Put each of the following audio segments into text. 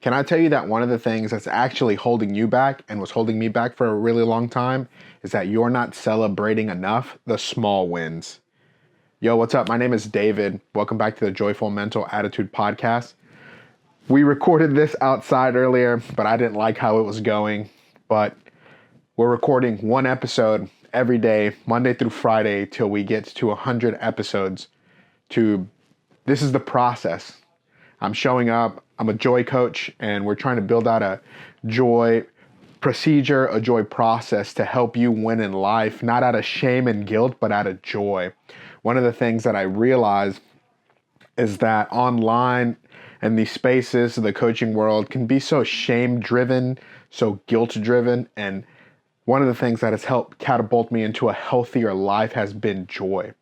Can I tell you that one of the things that's actually holding you back and was holding me back for a really long time is that you're not celebrating enough the small wins. Yo, what's up? My name is David. Welcome back to the Joyful Mental Attitude Podcast. We recorded this outside earlier, but I didn't like how it was going. But we're recording one episode every day, Monday through Friday, till we get to 100 episodes. This is the process. I'm showing up. I'm a joy coach, and we're trying to build out a joy procedure, a joy process to help you win in life, not out of shame and guilt, but out of joy. One of the things that I realize is that online and these spaces, the coaching world, can be so shame-driven, so guilt-driven, and one of the things that has helped catapult me into a healthier life has been joy.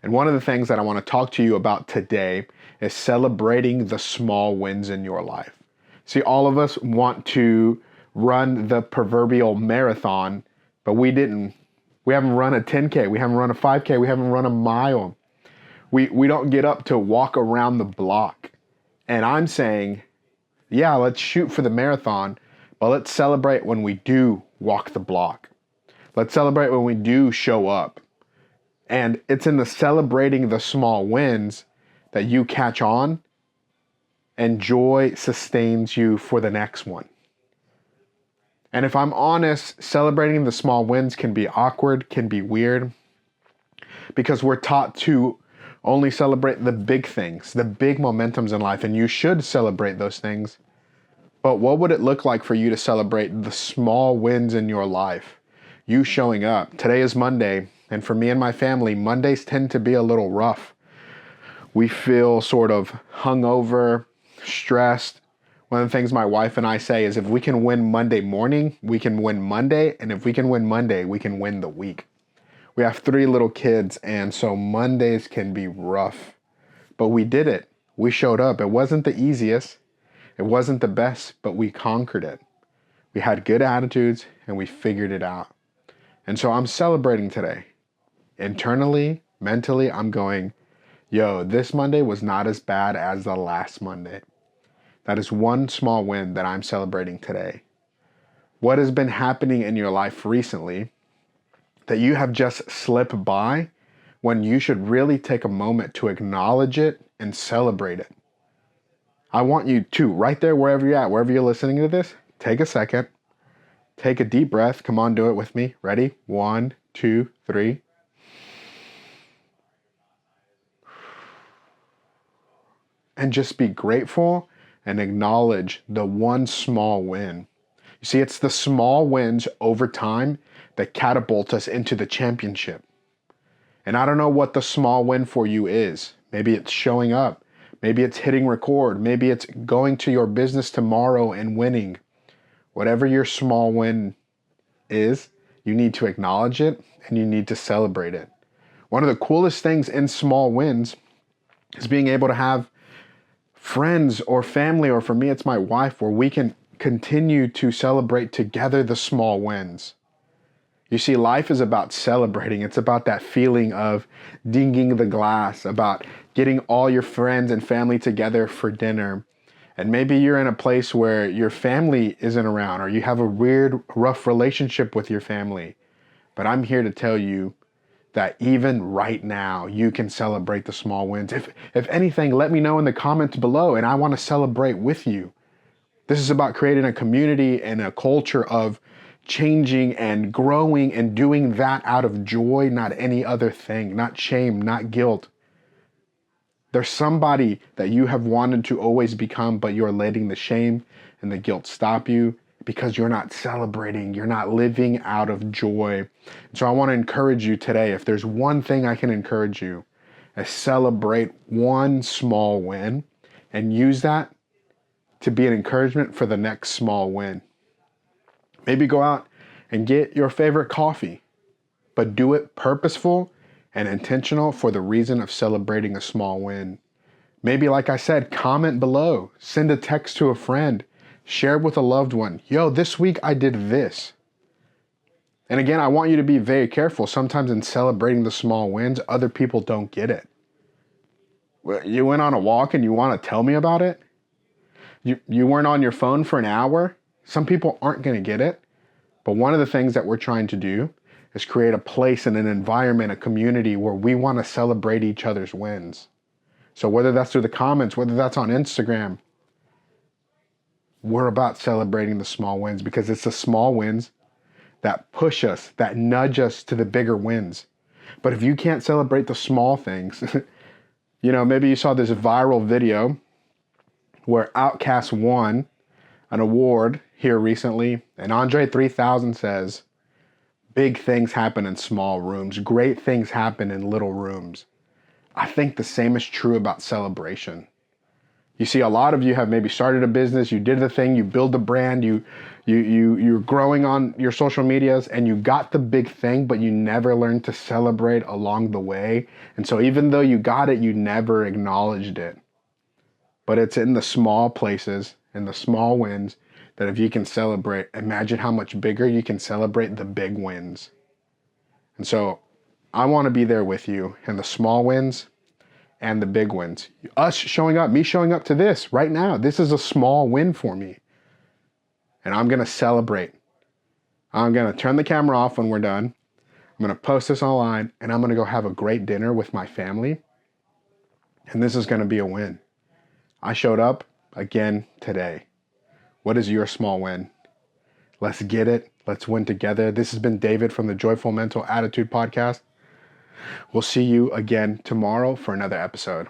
And one of the things that I want to talk to you about today is celebrating the small wins in your life. See, all of us want to run the proverbial marathon, but we haven't run a 10K, we haven't run a 5K, we haven't run a mile. We don't get up to walk around the block. And I'm saying, yeah, let's shoot for the marathon, but let's celebrate when we do walk the block. Let's celebrate when we do show up. And it's in the celebrating the small wins that you catch on, and joy sustains you for the next one. And if I'm honest, celebrating the small wins can be awkward, can be weird, because we're taught to only celebrate the big things, the big momentums in life, and you should celebrate those things. But what would it look like for you to celebrate the small wins in your life? You showing up. Today is Monday, and for me and my family, Mondays tend to be a little rough. We feel sort of hungover, stressed. One of the things my wife and I say is if we can win Monday morning, we can win Monday. And if we can win Monday, we can win the week. We have 3 little kids, and so Mondays can be rough. But we did it. We showed up. It wasn't the easiest. It wasn't the best, but we conquered it. We had good attitudes, and we figured it out. And so I'm celebrating today. Internally, mentally, I'm going, yo, this Monday was not as bad as the last Monday. That is one small win that I'm celebrating today. What has been happening in your life recently that you have just slipped by when you should really take a moment to acknowledge it and celebrate it? I want you to, right there, wherever you're at, wherever you're listening to this, take a second, take a deep breath. Come on, do it with me. Ready? 1, 2, 3. And just be grateful and acknowledge the one small win. You see, it's the small wins over time that catapult us into the championship. And I don't know what the small win for you is. Maybe it's showing up. Maybe it's hitting record. Maybe it's going to your business tomorrow and winning. Whatever your small win is, you need to acknowledge it and you need to celebrate it. One of the coolest things in small wins is being able to have friends or family, or for me, it's my wife, where we can continue to celebrate together the small wins. You see, life is about celebrating. It's about that feeling of dinging the glass, about getting all your friends and family together for dinner. And maybe you're in a place where your family isn't around, or you have a weird, rough relationship with your family. But I'm here to tell you that even right now, you can celebrate the small wins. If anything, let me know in the comments below, and I want to celebrate with you. This is about creating a community and a culture of changing and growing and doing that out of joy, not any other thing, not shame, not guilt. There's somebody that you have wanted to always become, but you're letting the shame and the guilt stop you because you're not celebrating, you're not living out of joy. So I want to encourage you today, if there's one thing I can encourage you, is celebrate one small win and use that to be an encouragement for the next small win. Maybe go out and get your favorite coffee, but do it purposeful and intentional for the reason of celebrating a small win. Maybe, like I said, comment below, send a text to a friend, share with a loved one. Yo, this week I did this. And again, I want you to be very careful. Sometimes in celebrating the small wins, other people don't get it. You went on a walk and you want to tell me about it? You weren't on your phone for an hour. Some people aren't going to get it. But one of the things that we're trying to do is create a place and an environment, a community where we want to celebrate each other's wins. So whether that's through the comments, whether that's on Instagram, we're about celebrating the small wins, because it's the small wins that push us, that nudge us to the bigger wins. But if you can't celebrate the small things, maybe you saw this viral video where Outkast won an award here recently, and Andre 3000 says, big things happen in small rooms. Great things happen in little rooms. I think the same is true about celebration. You see, a lot of you have maybe started a business, you did the thing, you build a brand, you're growing on your social medias, and you got the big thing, but you never learned to celebrate along the way. And so even though you got it, you never acknowledged it. But it's in the small places, in the small wins, that if you can celebrate, imagine how much bigger you can celebrate the big wins. And so I want to be there with you in the small wins and the big wins. Us showing up, me showing up to this right now, this is a small win for me. And I'm going to celebrate. I'm going to turn the camera off when we're done. I'm going to post this online, and I'm going to go have a great dinner with my family. And this is going to be a win. I showed up again today. What is your small win? Let's get it. Let's win together. This has been David from the Joyful Mental Attitude Podcast. We'll see you again tomorrow for another episode.